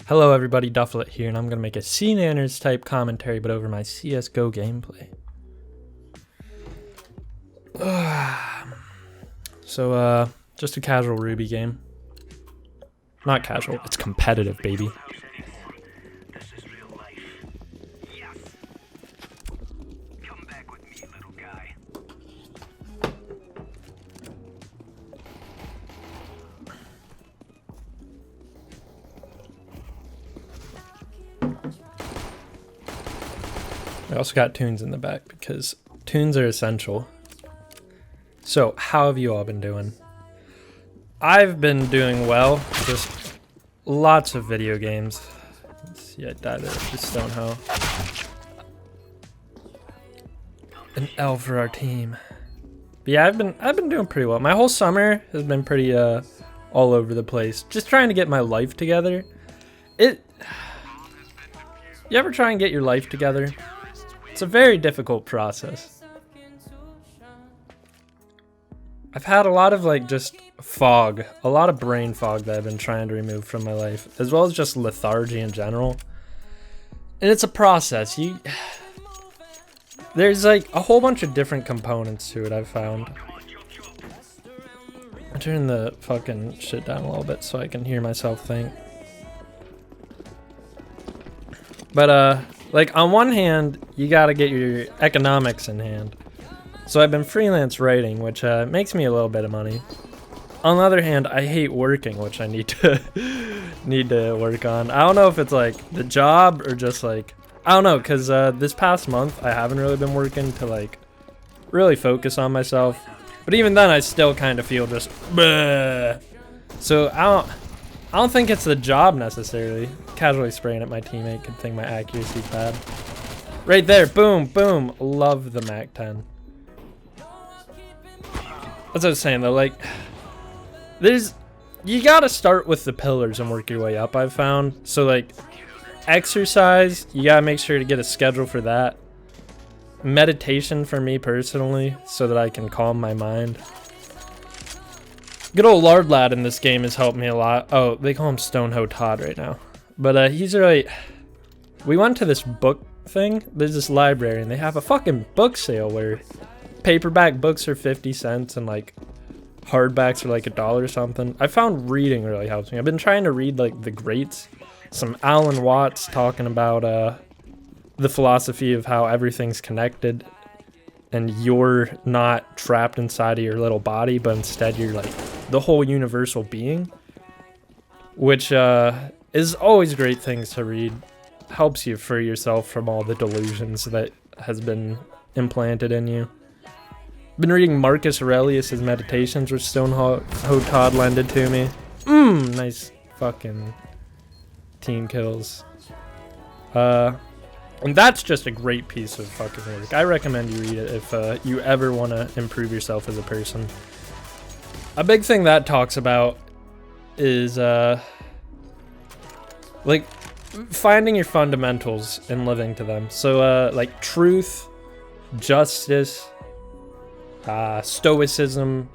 Hello everybody, Dufflet here, and I'm going to make a C-Nanners type commentary, but over my CSGO gameplay. So, just a casual Ruby game. Not casual, it's competitive, baby. I also got tunes in the back because tunes are essential. So, how have you all been doing? I've been doing well, just lots of video games. Let's see, I died at the stone hoe. An L for our team. But yeah, I've been doing pretty well. My whole summer has been pretty all over the place. Just trying to get my life together. You ever try and get your life together? It's a very difficult process. I've had a lot of just fog, a lot of brain fog that I've been trying to remove from my life, as well as just lethargy in general. And it's a process. There's a whole bunch of different components to it, I've found. I'll turn the fucking shit down a little bit so I can hear myself think. But on one hand, you gotta get your economics in hand. So I've been freelance writing, which makes me a little bit of money. On the other hand, I hate working, which I need to work on. I don't know if it's the job or just I don't know, because this past month I haven't really been working to really focus on myself. But even then, I still kind of feel just bleh. So I don't think it's the job necessarily. Casually spraying at my teammate, could think my accuracy's bad. Right there, boom, boom. Love the Mac 10. That's what I was saying though, you gotta start with the pillars and work your way up, I've found. So exercise, you gotta make sure to get a schedule for that. Meditation for me personally, so that I can calm my mind. Good old Lard Lad in this game has helped me a lot. Oh, they call him Stonehoe Todd right now. But he's right. We went to this book thing. There's this library, and they have a fucking book sale where paperback books are 50 cents and hardbacks are $1 or something. I found reading really helps me. I've been trying to read the greats. Some Alan Watts talking about the philosophy of how everything's connected and you're not trapped inside of your little body, but instead you're the whole universal being, which is always great things to read. Helps you free yourself from all the delusions that has been implanted in you. Been reading Marcus Aurelius' Meditations, which Stonehoe Todd lended to me. Nice fucking team kills. And that's just a great piece of fucking work. I recommend you read it if you ever want to improve yourself as a person. A big thing that talks about is finding your fundamentals and living to them. So truth, justice, stoicism,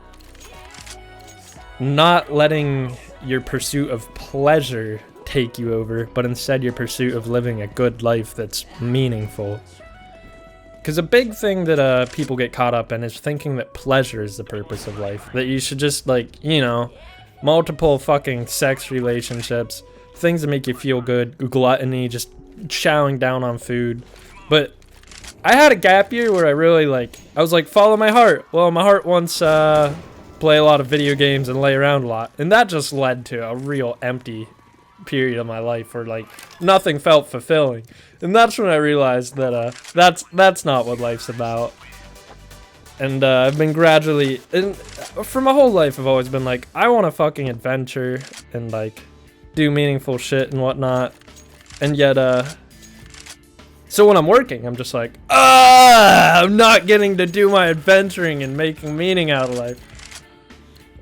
not letting your pursuit of pleasure take you over, but instead your pursuit of living a good life that's meaningful. Because a big thing that people get caught up in is thinking that pleasure is the purpose of life. That you should just multiple fucking sex relationships, things that make you feel good, gluttony, just chowing down on food. But I had a gap year where I really I was follow my heart. Well, my heart wants play a lot of video games and lay around a lot, and that just led to a real empty period of my life where nothing felt fulfilling. And that's when I realized that that's not what life's about. And I've been gradually, and for my whole life I've always been I want to fucking adventure and do meaningful shit and whatnot. And yet so when I'm working, I'm just I'm not getting to do my adventuring and making meaning out of life.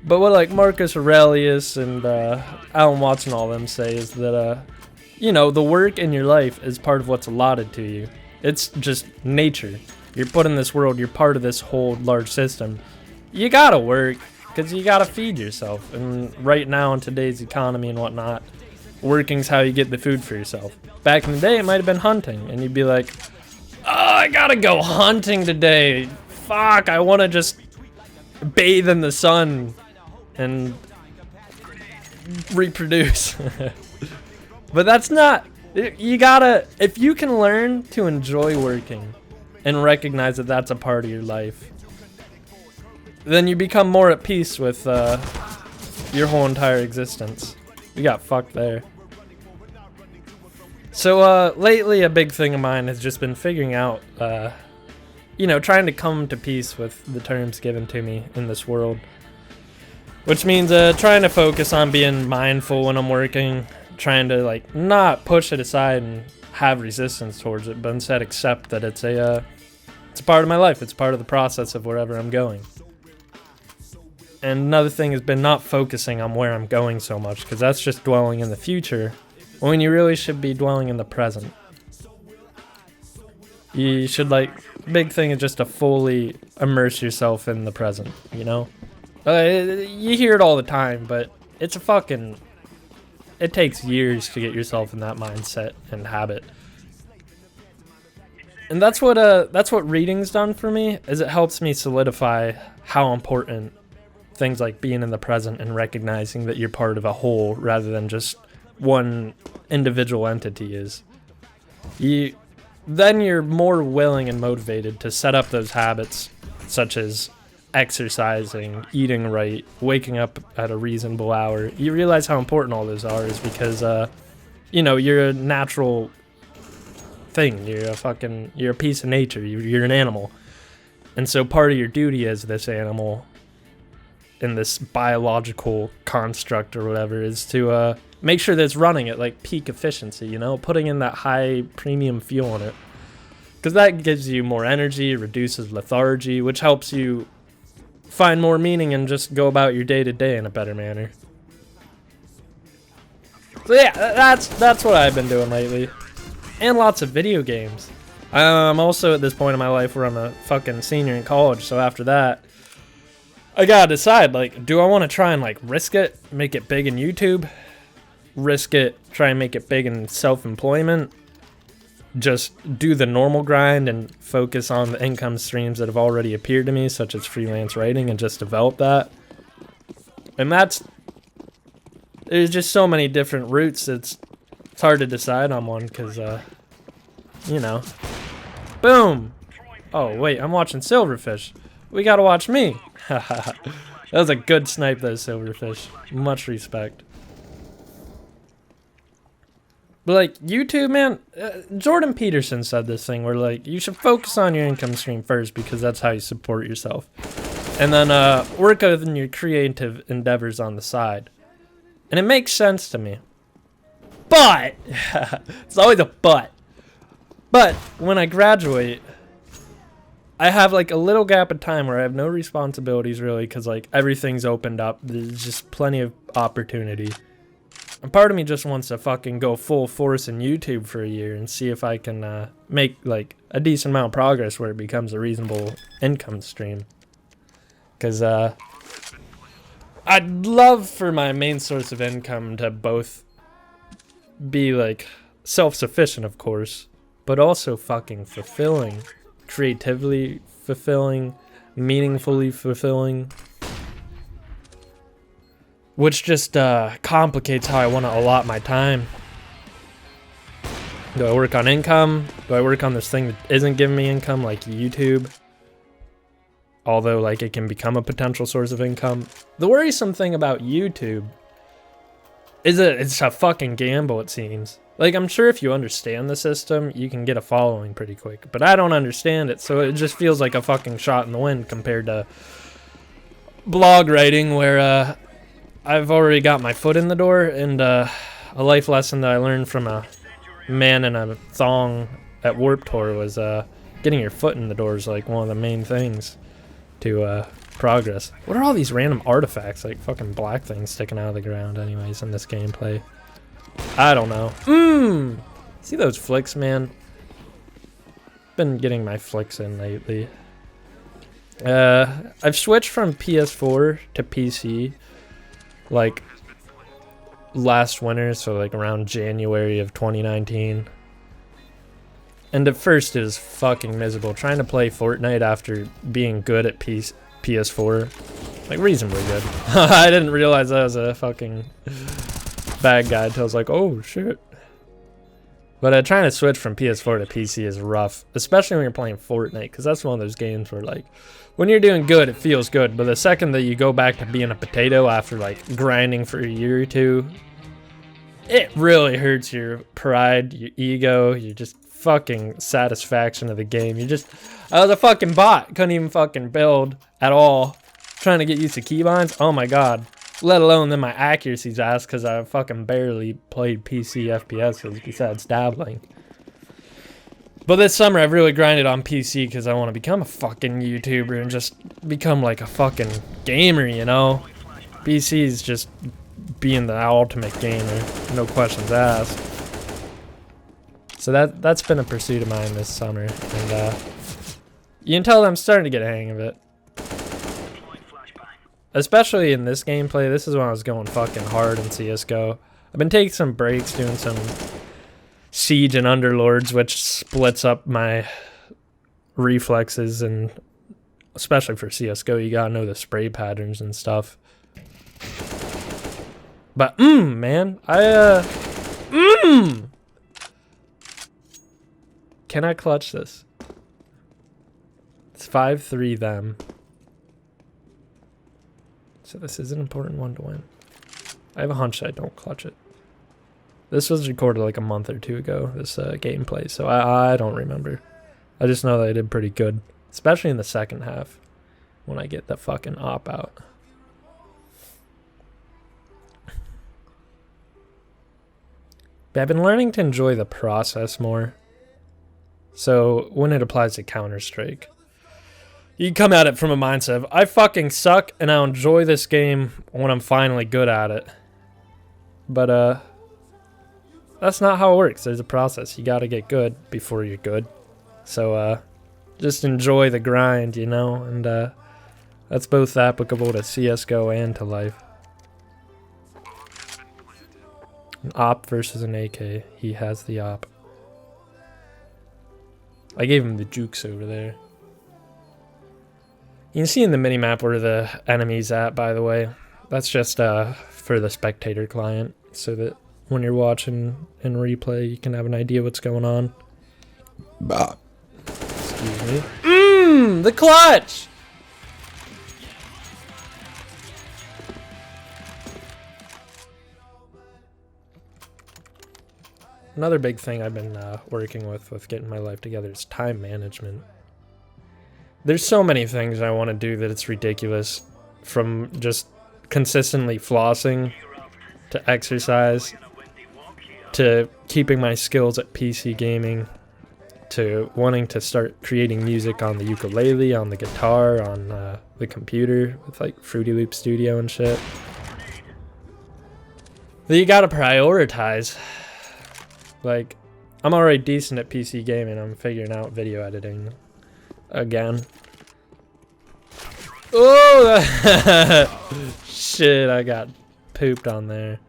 But what Marcus Aurelius and Alan Watts and all them say is that the work in your life is part of what's allotted to you. It's just nature. You're put in this world, you're part of this whole large system. You gotta work, because you gotta feed yourself. And right now in today's economy and whatnot, working's how you get the food for yourself. Back in the day, it might have been hunting, and you'd be like, oh, I gotta go hunting today. Fuck, I want to just bathe in the sun and reproduce. But that's not, you gotta, if you can learn to enjoy working and recognize that that's a part of your life, then you become more at peace with your whole entire existence. You got fucked there. So lately a big thing of mine has just been figuring out, you know, trying to come to peace with the terms given to me in this world. Which means trying to focus on being mindful when I'm working, trying to like not push it aside and have resistance towards it, but instead accept that it's a part of my life. It's part of the process of wherever I'm going. And another thing has been not focusing on where I'm going so much, because that's just dwelling in the future, when you really should be dwelling in the present. You should, like, big thing is just to fully immerse yourself in the present, you know? You hear it all the time, but it's a fucking, it takes years to get yourself in that mindset and habit. And that's what reading's done for me, is it helps me solidify how important things like being in the present and recognizing that you're part of a whole rather than just one individual entity is. Then you're more willing and motivated to set up those habits, such as exercising, eating right, waking up at a reasonable hour. You realize how important all those are is because, you know, you're a natural thing. You're a piece of nature. You're an animal. And so part of your duty as this animal in this biological construct or whatever is to make sure that it's running at like peak efficiency, you know, putting in that high premium fuel in it, because that gives you more energy, reduces lethargy, which helps you find more meaning and just go about your day-to-day in a better manner. So yeah, that's what I've been doing lately, and lots of video games. I'm also at this point in my life where I'm a fucking senior in college, so after that I gotta decide, like, do I want to try and, like, risk it, make it big in YouTube, risk it, try and make it big in self-employment, just do the normal grind and focus on the income streams that have already appeared to me, such as freelance writing, and just develop that. And there's just so many different routes, it's hard to decide on one, because, you know. Boom! Oh, wait, I'm watching Silverfish. We gotta watch me. That was a good snipe, though, Silverfish. Much respect. But, like, YouTube, man, Jordan Peterson said this thing where, like, you should focus on your income stream first because that's how you support yourself. And then work on your creative endeavors on the side. And it makes sense to me. But! It's always a but. But, when I graduate, I have like a little gap of time where I have no responsibilities really, because like everything's opened up. There's just plenty of opportunity. And part of me just wants to fucking go full force in YouTube for a year and see if I can make like a decent amount of progress where it becomes a reasonable income stream. Because I'd love for my main source of income to both be like self-sufficient, of course, but also fucking fulfilling. Creatively fulfilling, meaningfully fulfilling, which just complicates how I want to allot my time. Do I work on income? Do I work on this thing that isn't giving me income, like YouTube? Although, like, it can become a potential source of income. The worrisome thing about YouTube is that it's a fucking gamble, it seems. Like, I'm sure if you understand the system, you can get a following pretty quick. But I don't understand it, so it just feels like a fucking shot in the wind compared to blog writing, where I've already got my foot in the door, and a life lesson that I learned from a man in a thong at Warped Tour was getting your foot in the door is like one of the main things to progress. What are all these random artifacts, like fucking black things sticking out of the ground anyways in this gameplay? I don't know. See those flicks, man? Been getting my flicks in lately. I've switched from PS4 to PC like last winter, so like around January of 2019. And at first it was fucking miserable. Trying to play Fortnite after being good at PS4. Like, reasonably good. I didn't realize I was a fucking bad guy until I was like, oh shit. But trying to switch from PS4 to PC is rough. Especially when you're playing Fortnite. Because that's one of those games where, like, when you're doing good, it feels good. But the second that you go back to being a potato after, like, grinding for a year or two, it really hurts your pride, your ego, your just fucking satisfaction of the game. I was a fucking bot. Couldn't even fucking build at all. Trying to get used to keybinds. Oh my god. Let alone then my accuracy's ass because I fucking barely played PC FPS besides dabbling. But this summer I've really grinded on PC because I want to become a fucking YouTuber and just become like a fucking gamer, you know? PC is just being the ultimate gamer. No questions asked. So that's been a pursuit of mine this summer. And you can tell that I'm starting to get a hang of it. Especially in this gameplay, this is when I was going fucking hard in CSGO. I've been taking some breaks, doing some Siege and Underlords, which splits up my reflexes, and especially for CSGO, you gotta know the spray patterns and stuff. But, man, can I clutch this? It's 5-3 them. So this is an important one to win. I have a hunch that I don't clutch it. This was recorded like a month or two ago, this gameplay, so I don't remember. I just know that I did pretty good, especially in the second half, when I get the fucking op out. But I've been learning to enjoy the process more. So when it applies to Counter-Strike, you come at it from a mindset of, I fucking suck and I'll enjoy this game when I'm finally good at it. But that's not how it works. There's a process. You gotta get good before you're good. So just enjoy the grind, you know? And that's both applicable to CSGO and to life. An op versus an AK. He has the op. I gave him the jukes over there. You can see in the minimap where the enemy's at, by the way. That's just for the spectator client, so that when you're watching in replay, you can have an idea what's going on. Excuse me. The clutch! Another big thing I've been working with getting my life together is time management. There's so many things I want to do that it's ridiculous. From just consistently flossing, to exercise, to keeping my skills at PC gaming, to wanting to start creating music on the ukulele, on the guitar, on the computer with like Fruity Loop Studio and shit. But you gotta prioritize. Like, I'm already decent at PC gaming. I'm figuring out video editing again. Oh, shit, I got pooped on there.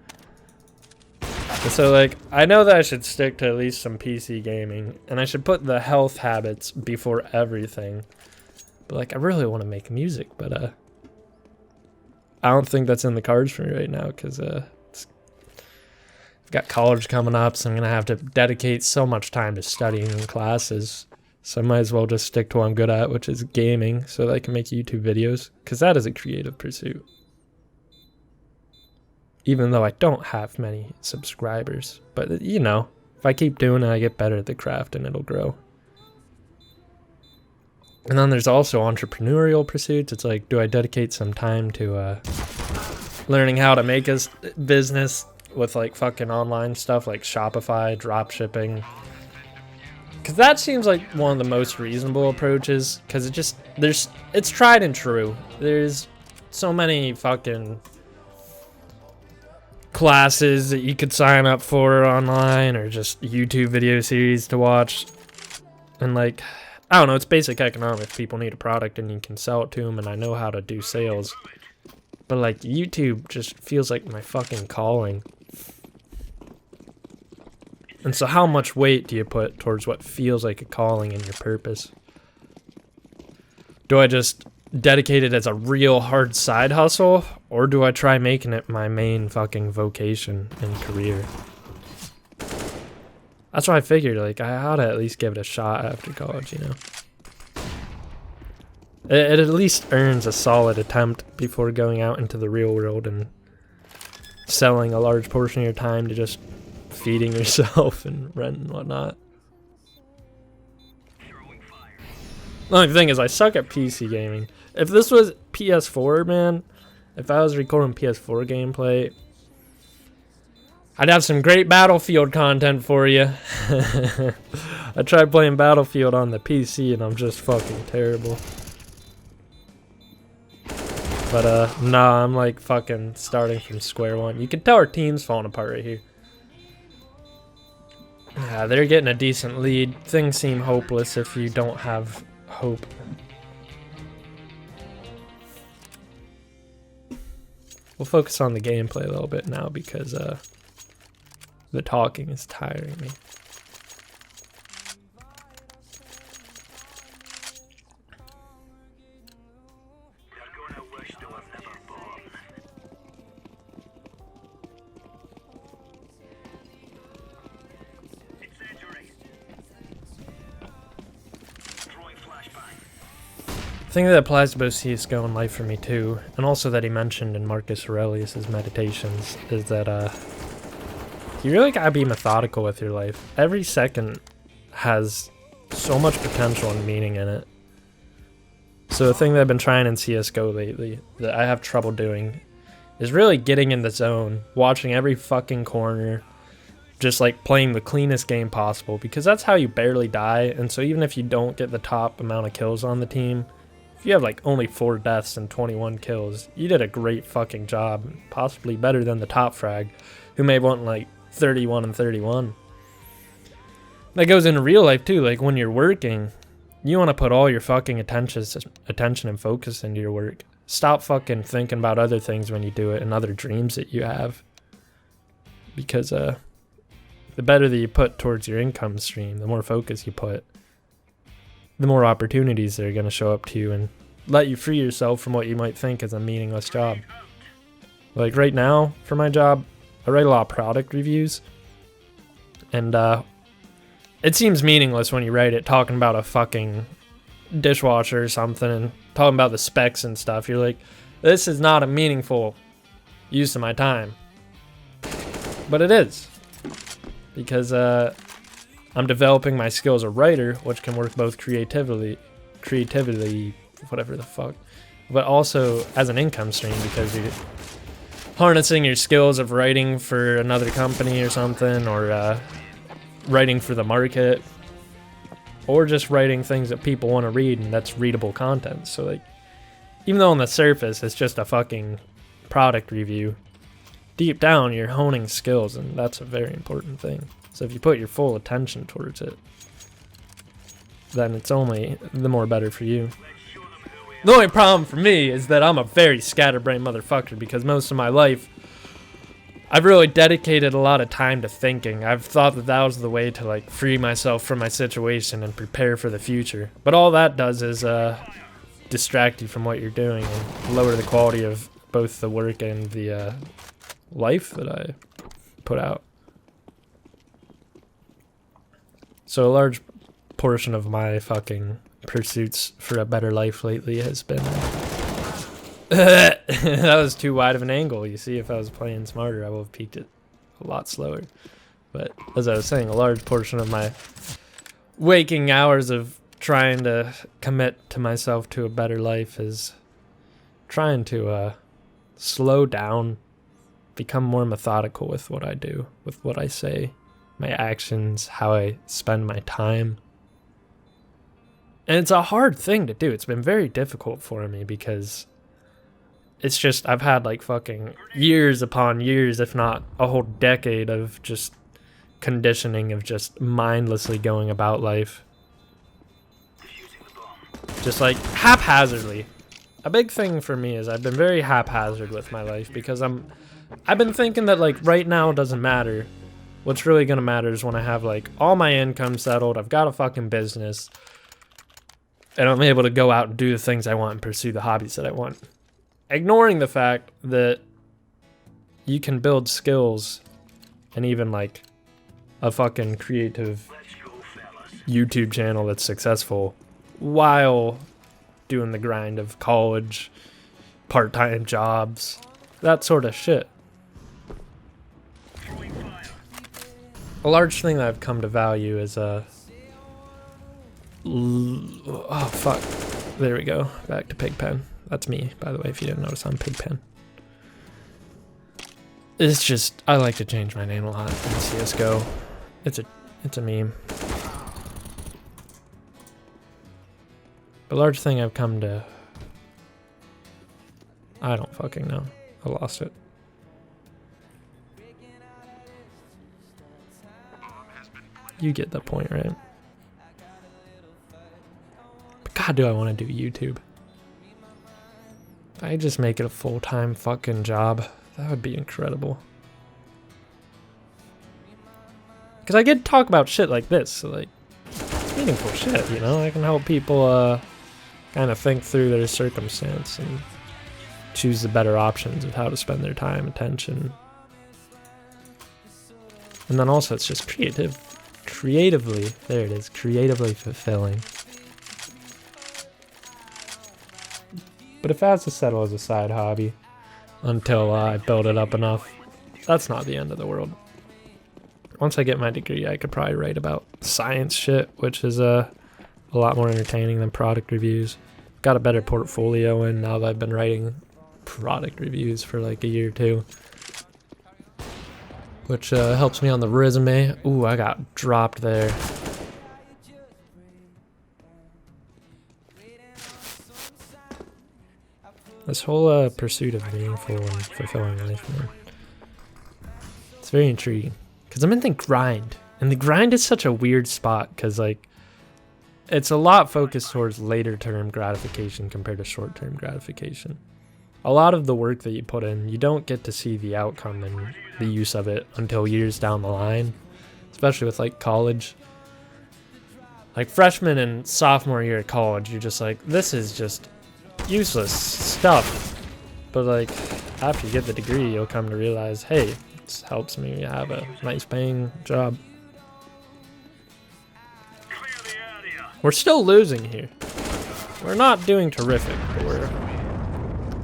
So, like, I know that I should stick to at least some PC gaming, and I should put the health habits before everything. But, like, I really want to make music, but, I don't think that's in the cards for me right now, because, I've got college coming up, so I'm going to have to dedicate so much time to studying in classes. So I might as well just stick to what I'm good at, which is gaming, so that I can make YouTube videos, because that is a creative pursuit. Even though I don't have many subscribers. But, you know, if I keep doing it, I get better at the craft and it'll grow. And then there's also entrepreneurial pursuits. It's like, do I dedicate some time to learning how to make a business with like fucking online stuff like Shopify, drop shipping? Because that seems like one of the most reasonable approaches, because it's tried and true. There's so many fucking classes that you could sign up for online, or just YouTube video series to watch. And like, I don't know, it's basic economics. People need a product and you can sell it to them, and I know how to do sales. But like, YouTube just feels like my fucking calling. And so how much weight do you put towards what feels like a calling and your purpose? Do I just dedicate it as a real hard side hustle, or do I try making it my main fucking vocation and career? That's why I figured, like, I ought to at least give it a shot after college, you know? It at least earns a solid attempt before going out into the real world and selling a large portion of your time to just feeding yourself and rent and whatnot. The only thing is, I suck at PC gaming. If this was PS4, man, if I was recording PS4 gameplay, I'd have some great Battlefield content for you. I tried playing Battlefield on the PC and I'm just fucking terrible. But nah, I'm like fucking starting from square one. You can tell our team's falling apart right here. Yeah, they're getting a decent lead. Things seem hopeless if you don't have hope. We'll focus on the gameplay a little bit now because the talking is tiring me. The thing that applies to both CSGO and life for me too, and also that he mentioned in Marcus Aurelius' meditations, is that you really gotta be methodical with your life. Every second has so much potential and meaning in it. So the thing that I've been trying in CSGO lately, that I have trouble doing, is really getting in the zone, watching every fucking corner, just like playing the cleanest game possible, because that's how you barely die. And so even if you don't get the top amount of kills on the team, if you have like only 4 deaths and 21 kills, you did a great fucking job, possibly better than the top frag, who may want like 31 and 31. That goes into real life too. Like when you're working, you want to put all your fucking attention and focus into your work. Stop fucking thinking about other things when you do it and other dreams that you have. Because the better that you put towards your income stream, the more focus you put, the more opportunities that are going to show up to you and let you free yourself from what you might think is a meaningless job. Like right now, for my job, I write a lot of product reviews, and it seems meaningless when you write it, talking about a fucking dishwasher or something and talking about the specs and stuff. You're like, this is not a meaningful use of my time. But it is, because I'm developing my skill as a writer, which can work both creatively, whatever the fuck, but also as an income stream, because you're harnessing your skills of writing for another company or something, or writing for the market, or just writing things that people want to read, and that's readable content. So like, even though on the surface it's just a fucking product review, deep down you're honing skills, and that's a very important thing. So if you put your full attention towards it, then it's only the more better for you. The only problem for me is that I'm a very scatterbrained motherfucker, because most of my life I've really dedicated a lot of time to thinking. I've thought that that was the way to like free myself from my situation and prepare for the future. But all that does is distract you from what you're doing and lower the quality of both the work and the life that I put out. So a large portion of my fucking pursuits for a better life lately has been... that was too wide of an angle. You see, if I was playing smarter, I would have peaked it a lot slower. But as I was saying, a large portion of my waking hours of trying to commit to myself to a better life is trying to slow down, become more methodical with what I do, with what I say, my actions, how I spend my time. And it's a hard thing to do. It's been very difficult for me, because it's just, I've had like fucking years upon years, if not a whole decade of just conditioning of just mindlessly going about life. Just like haphazardly. A big thing for me is I've been very haphazard with my life, because I've been thinking that like right now doesn't matter. What's really gonna matter is when I have like all my income settled, I've got a fucking business, and I'm able to go out and do the things I want and pursue the hobbies that I want. Ignoring the fact that you can build skills and even like a fucking creative YouTube channel that's successful while doing the grind of college, part-time jobs, that sort of shit. A large thing that I've come to value is oh fuck, there we go, back to Pigpen. That's me, by the way, if you didn't notice, I'm Pigpen. It's just, I like to change my name a lot in CSGO. It's a meme. A large thing I've come to... I don't fucking know. I lost it. You get the point, right? But God, do I want to do YouTube. If I just make it a full-time fucking job, that would be incredible. Because I get to talk about shit like this, so like, it's meaningful shit, you know? I can help people kind of think through their circumstance and choose the better options of how to spend their time, attention. And then also it's just creatively, there it is, creatively fulfilling. But if it has to settle as a side hobby until I build it up enough, that's not the end of the world. Once I get my degree, I could probably write about science shit, which is a lot more entertaining than product reviews. Got a better portfolio in now that I've been writing product reviews for like a year or two, which helps me on the resume. Ooh, I got dropped there. This whole pursuit of meaningful and fulfilling life, man. It's very intriguing. Because I'm in the grind. And the grind is such a weird spot because, like, it's a lot focused towards later term gratification compared to short term gratification. A lot of the work that you put in, you don't get to see the outcome and the use of it until years down the line. Especially with, like, college. Like, freshman and sophomore year of college, you're just like, this is just useless stuff. But, like, after you get the degree, you'll come to realize, hey, this helps me have a nice paying job. We're still losing here. We're not doing terrific, but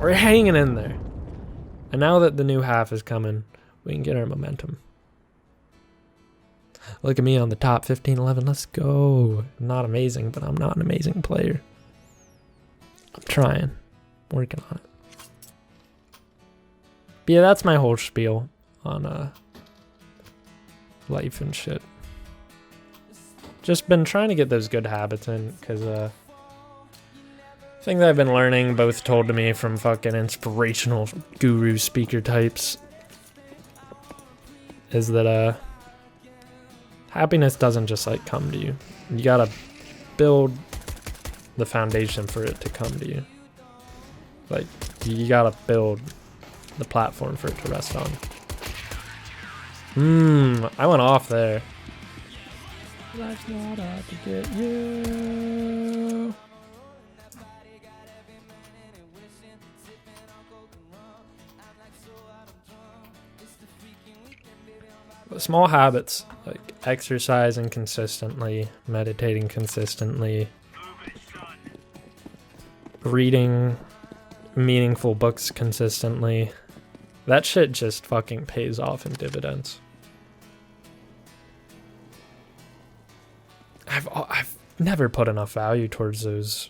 we're hanging in there. And now that the new half is coming, we can get our momentum. Look at me on the top 15-11. Let's go. Not amazing, but I'm not an amazing player. I'm trying. Working on it. But yeah, that's my whole spiel on life and shit. Just been trying to get those good habits in, because thing that I've been learning, both told to me from fucking inspirational guru speaker types, is that happiness doesn't just like come to you. You gotta build the foundation for it to come to you. Like, you gotta build the platform for it to rest on. I went off there. Life's not out to get you. But small habits, like exercising consistently, meditating consistently, reading meaningful books consistently, that shit just fucking pays off in dividends. I've never put enough value towards those,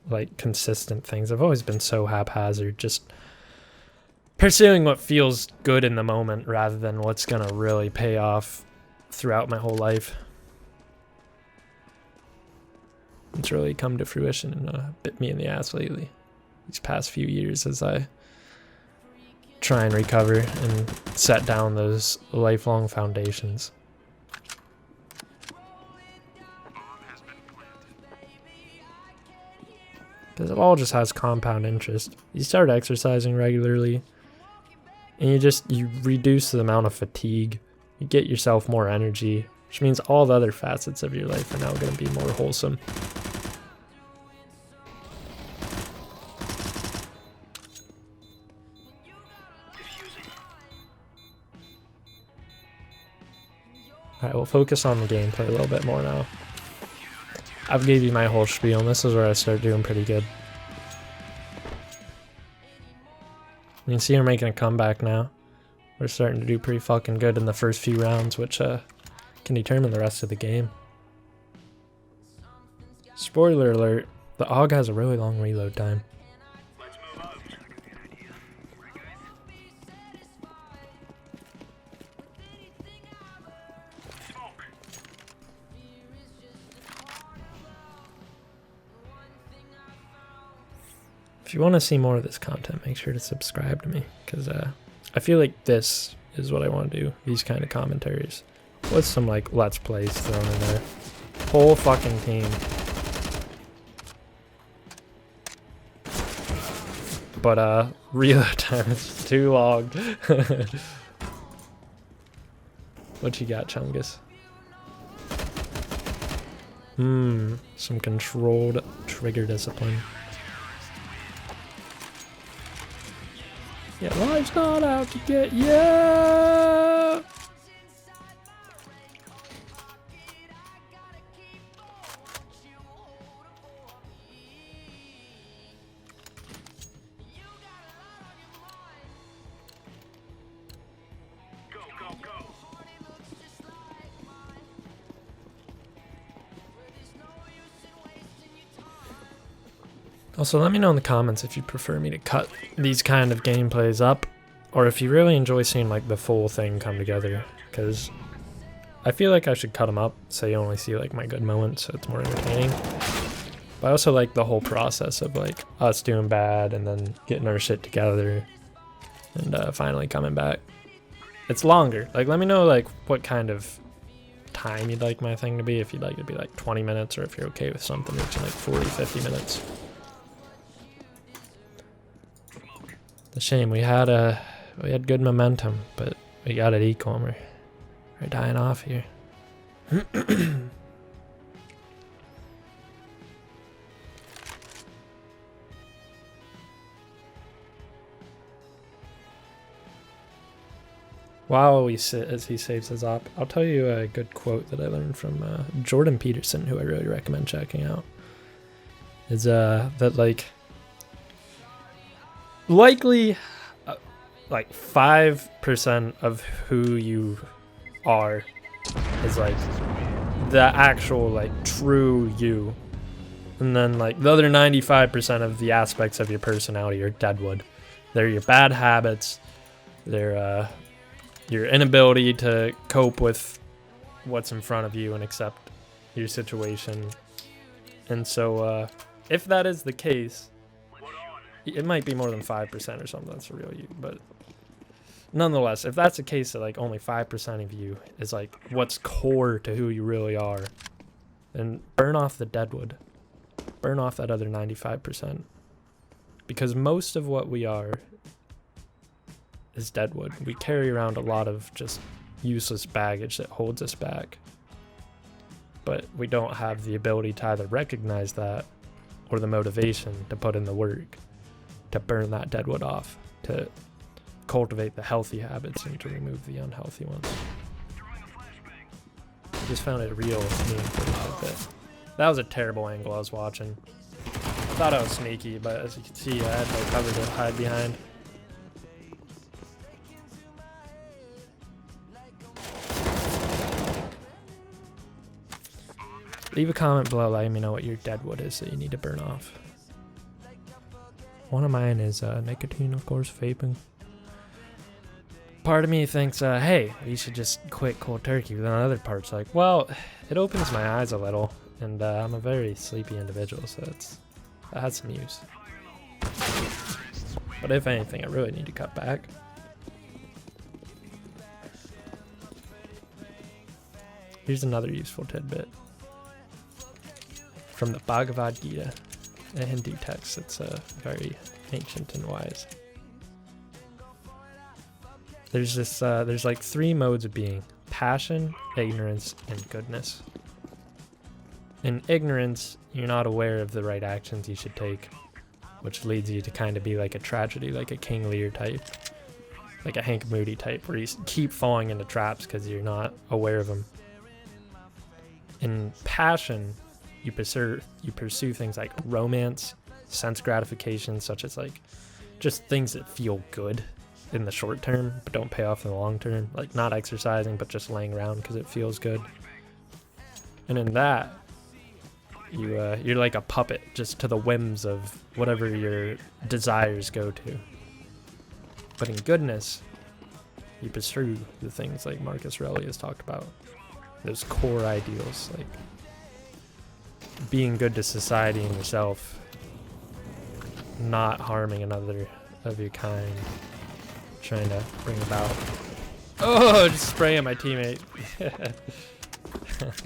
like, consistent things. I've always been so haphazard, just pursuing what feels good in the moment rather than what's gonna really pay off throughout my whole life. It's really come to fruition and bit me in the ass lately, these past few years, as I try and recover and set down those lifelong foundations. Because it all just has compound interest. You start exercising regularly, and you reduce the amount of fatigue You get yourself more energy, which means all the other facets of your life are now going to be more wholesome. Alright, we'll focus on the gameplay a little bit more now. I've gave you my whole spiel, and this is where I start doing pretty good. You can see we're making a comeback now. We're starting to do pretty fucking good in the first few rounds, which can determine the rest of the game. Spoiler alert, the AUG has a really long reload time. If you want to see more of this content, make sure to subscribe to me, because I feel like this is what I want to do, these kind of commentaries. With some like Let's Plays thrown in there. Whole fucking team. But reload time is too long. What you got, Chungus? Some controlled trigger discipline. Yeah, life's not out to get ya. Also, let me know in the comments if you prefer me to cut these kind of gameplays up, or if you really enjoy seeing like the full thing come together, because I feel like I should cut them up so you only see like my good moments, so it's more entertaining. But I also like the whole process of like us doing bad and then getting our shit together and finally coming back. It's longer. Like, let me know like what kind of time you'd like my thing to be, if you'd like it to be like 20 minutes, or if you're okay with something reaching like 40-50 minutes. It's a shame, we had good momentum, but we got it equal, and we're dying off here. While we sit as he saves his op, I'll tell you a good quote that I learned from Jordan Peterson, who I really recommend checking out. Is that like likely like 5% of who you are is like the actual like true you, and then like the other 95% of the aspects of your personality are deadwood. They're your bad habits, they're your inability to cope with what's in front of you and accept your situation. And so if that is the case, it might be more than 5% or something that's real you, but nonetheless, if that's the case, that like only 5% of you is like what's core to who you really are, then burn off the deadwood. Burn off that other 95%. Because most of what we are is deadwood. We carry around a lot of just useless baggage that holds us back. But we don't have the ability to either recognize that or the motivation to put in the work to burn that deadwood off, to cultivate the healthy habits and to remove the unhealthy ones. I just found it real meaningful bit. That was a terrible angle I was watching. I thought I was sneaky, but as you can see, I had no cover to hide behind. Leave a comment below letting me know what your deadwood is that you need to burn off. One of mine is nicotine, of course, vaping. Part of me thinks, hey, you should just quit cold turkey. But then other part's like, well, it opens my eyes a little, and I'm a very sleepy individual, so that has some use. But if anything, I really need to cut back. Here's another useful tidbit from the Bhagavad Gita, a Hindu text that's very ancient and wise. There's like 3 modes of being: passion, ignorance, and goodness. In ignorance, you're not aware of the right actions you should take, which leads you to kind of be like a tragedy, like a King Lear type, like a Hank Moody type, where you keep falling into traps because you're not aware of them. In passion, you pursue things like romance, sense gratification, such as like just things that feel good in the short term but don't pay off in the long term, like not exercising but just laying around because it feels good. And in that, you're like a puppet just to the whims of whatever your desires go to. But in goodness, you pursue the things like Marcus Aurelius talked about, those core ideals, like being good to society and yourself, not harming another of your kind, trying to bring about. Oh, just spraying my teammate.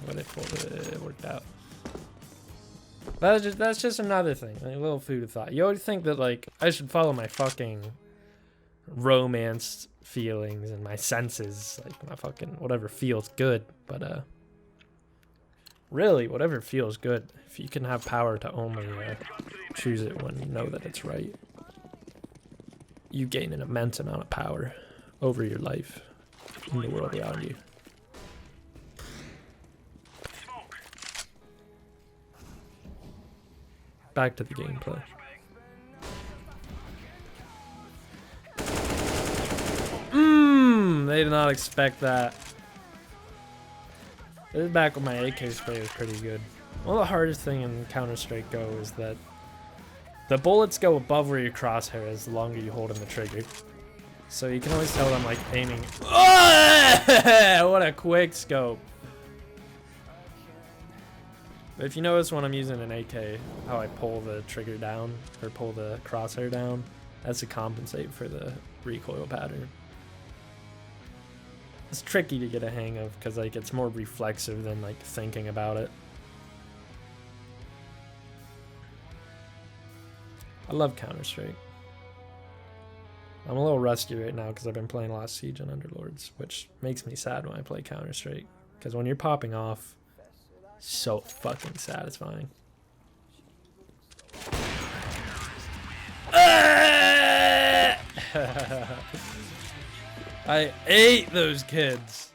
When it pulled it worked out. That's just another thing, like a little food of thought. You always think that like I should follow my fucking romance feelings and my senses, like my fucking whatever feels good, but really whatever feels good, if you can have power to only choose it when you know that it's right, you gain an immense amount of power over your life in the world around you. Back to the gameplay. They did not expect that. This is back when my AK spray was pretty good. One of the hardest thing in Counter-Strike Go is that the bullets go above where your crosshair is the longer you hold in the trigger. So you can always tell I'm like aiming. What a quick scope. But if you notice when I'm using an AK, how I pull the trigger down, or pull the crosshair down, that's to compensate for the recoil pattern. It's tricky to get a hang of because like it's more reflexive than like thinking about it. I love Counter-Strike. I'm a little rusty right now because I've been playing a lot of Siege and Underlords, which makes me sad when I play Counter-Strike. Because when you're popping off, so fucking satisfying. I ate those kids.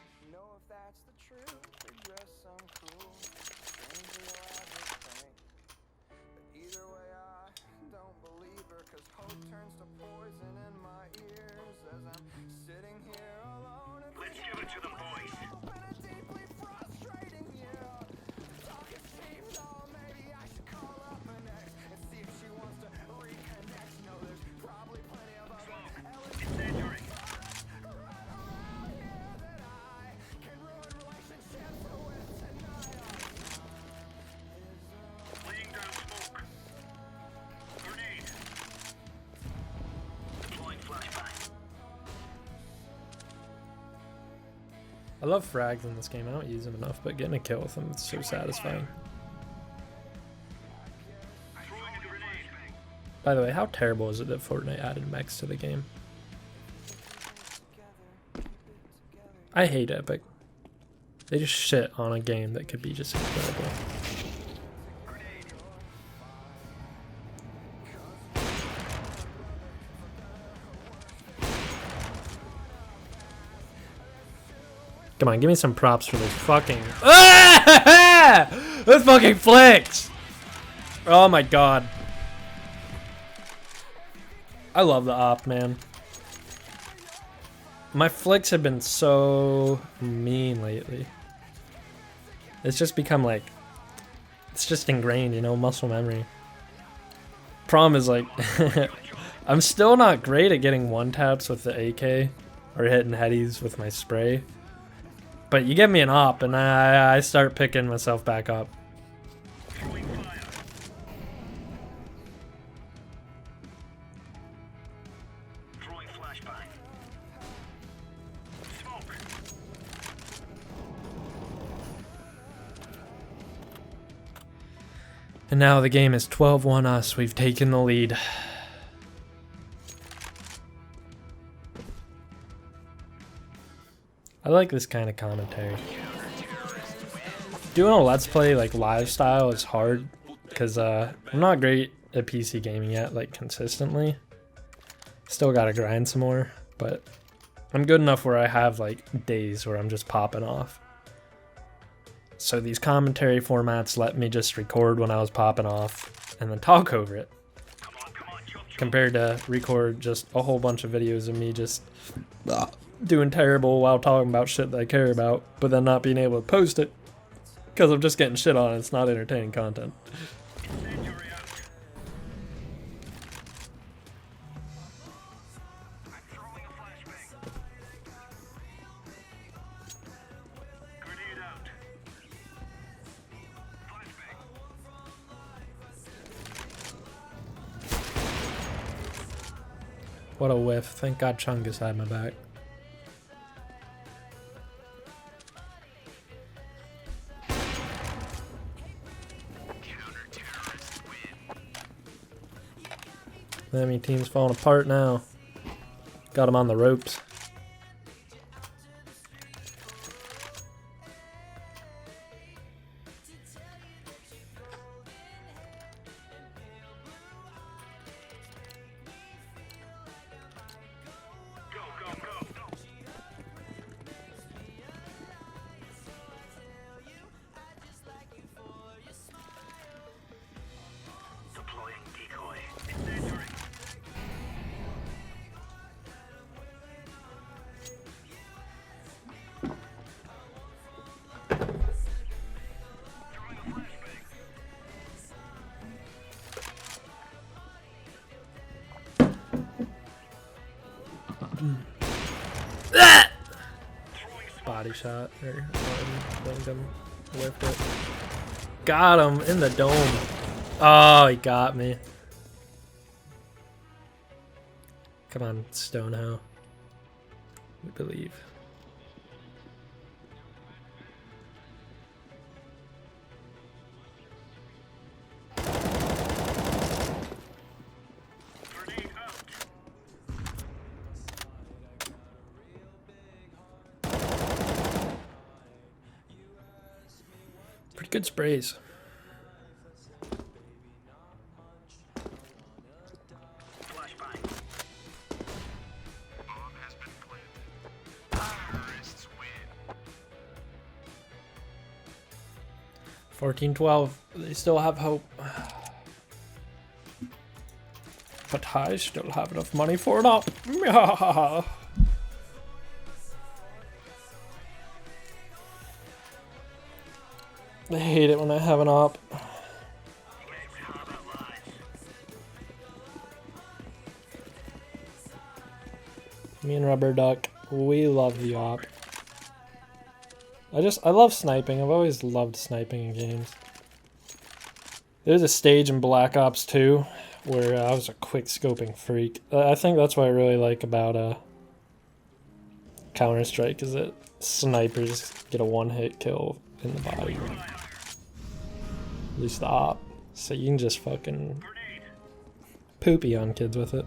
I love frags in this game. I don't use them enough, but getting a kill with them is so satisfying. By the way, how terrible is it that Fortnite added mechs to the game? I hate Epic. They just shit on a game that could be just incredible. Come on, give me some props for those fucking... Those fucking flicks! Oh my god. I love the op, man. My flicks have been so mean lately. It's just become like... It's just ingrained, you know, muscle memory. Problem is like... I'm still not great at getting one-taps with the AK. Or hitting headies with my spray. But you give me an op, and I start picking myself back up. And now the game is 12-1 us. We've taken the lead. I like this kind of commentary. Doing a Let's Play like live style is hard because I'm not great at PC gaming yet, like consistently. Still gotta grind some more, but I'm good enough where I have like days where I'm just popping off. So these commentary formats let me just record when I was popping off and then talk over it. Compared to record just a whole bunch of videos of me just doing terrible while talking about shit that I care about, but then not being able to post it because I'm just getting shit on it. It's not entertaining content. What a whiff. Thank God Chungus had my back. The enemy team's falling apart now. Got him on the ropes. Body shot or whipped it. Got him in the dome. Oh, he got me. Come on, Stonehow. We believe. Pretty good sprays. Flashbang. 14-12. They still have hope. But I still have enough money for it all. I hate it when I have an op. Me and Rubber Duck, we love the op. I love sniping. I've always loved sniping in games. There's a stage in Black Ops 2 where I was a quick scoping freak. I think that's what I really like about Counter-Strike is that snipers get a one-hit kill in the body. At least the op. So you can just fucking poopy on kids with it.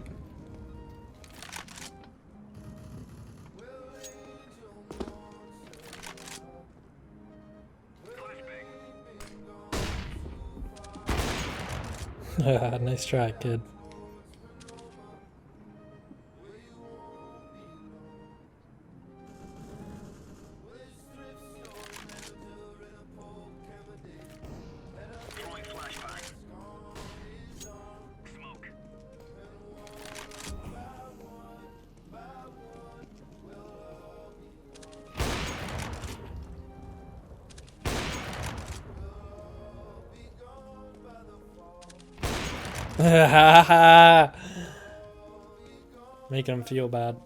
Nice try, kid. Making him feel bad.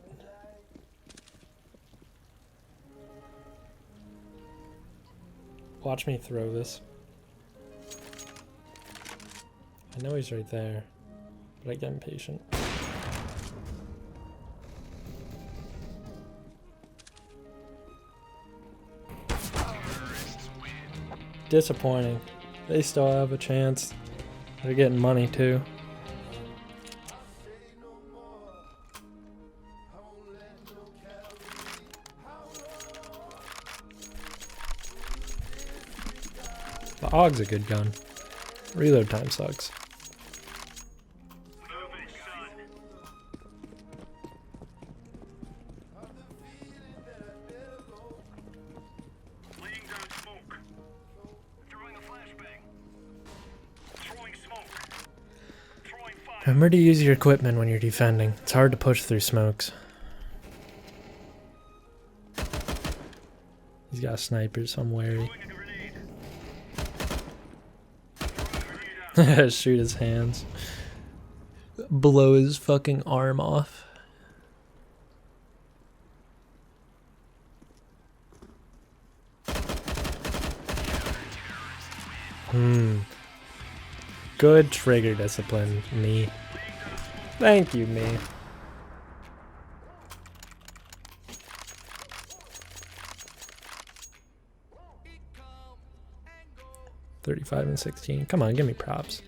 Watch me throw this. I know he's right there, but I get impatient. Disappointing. They still have a chance. They're getting money too. The AUG's a good gun. Reload time sucks. Moving, son. Laying down smoke. Throwing a flashbang. Throwing smoke. Throwing fire. Remember to use your equipment when you're defending. It's hard to push through smokes. He's got a sniper, so I'm wary. Throwing a grenade. Throwing a grenade out. Shoot his hands. Blow his fucking arm off. Good trigger discipline, me. Thank you, me. $35 and $16. Come on, give me props.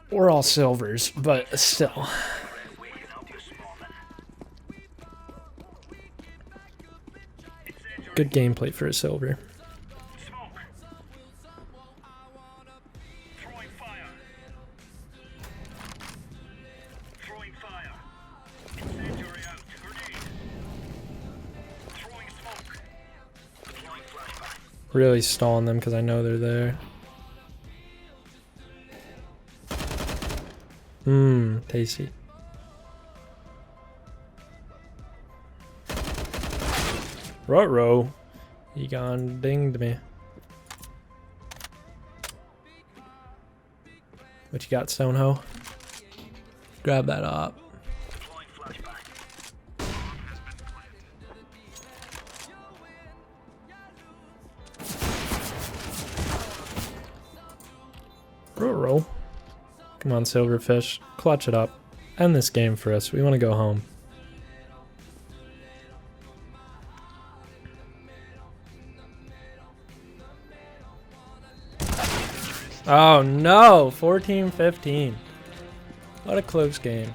We're all silvers, but still. We can help you, small man. Incendiary. Good gameplay for a silver. Smoke. Throwing fire. Throwing fire. Incendiary out. Grenade. Throwing smoke. Deploying flashbang. Really stalling them because I know they're there. Tasty. Ruh-roh. He gone dinged me. What you got, Stoneho? Grab that up. Deploying flashbang. Ruh-roh. Come on, Silverfish. Clutch it up. End this game for us. We want to go home. Oh no! 14-15. What a close game.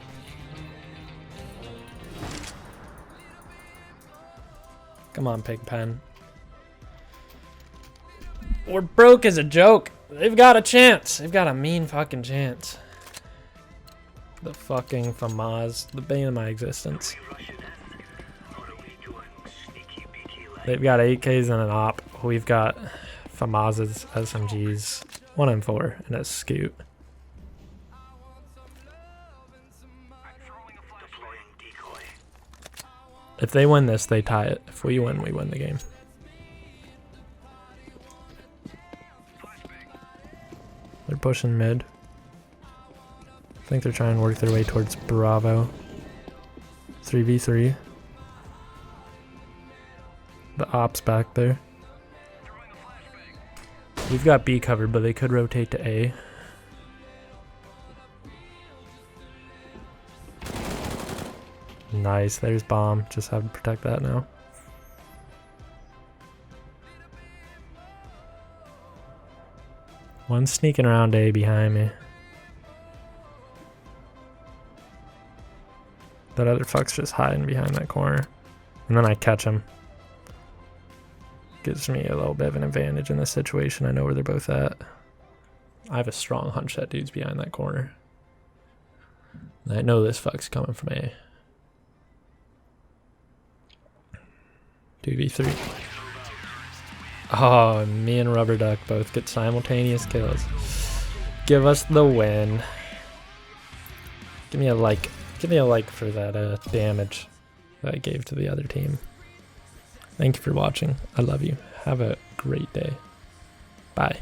Come on, Pigpen. We're broke as a joke. They've got a chance. They've got a mean fucking chance. The fucking FAMAS. The bane of my existence. Rushing in. What are we doing? Sneaky beaky like. They've got AKs and an op. We've got FAMAS's, SMGs, 1M4, and a scoot. I'm throwing a flash. Deploying decoy. If they win this, they tie it. If we win the game. Flashbang. They're pushing mid. I think they're trying to work their way towards Bravo. 3v3. The ops back there. Throwing a flashbang. We've got B covered, but they could rotate to A. Nice, there's bomb. Just have to protect that now. One's sneaking around A behind me. That other fuck's just hiding behind that corner. And then I catch him. Gives me a little bit of an advantage in this situation. I know where they're both at. I have a strong hunch that dude's behind that corner. And I know this fuck's coming from A. 2v3. Oh, me and Rubber Duck both get simultaneous kills. Give us the win. Give me a like. Give me a like for that damage that I gave to the other team. Thank you for watching. I love you. Have a great day. Bye.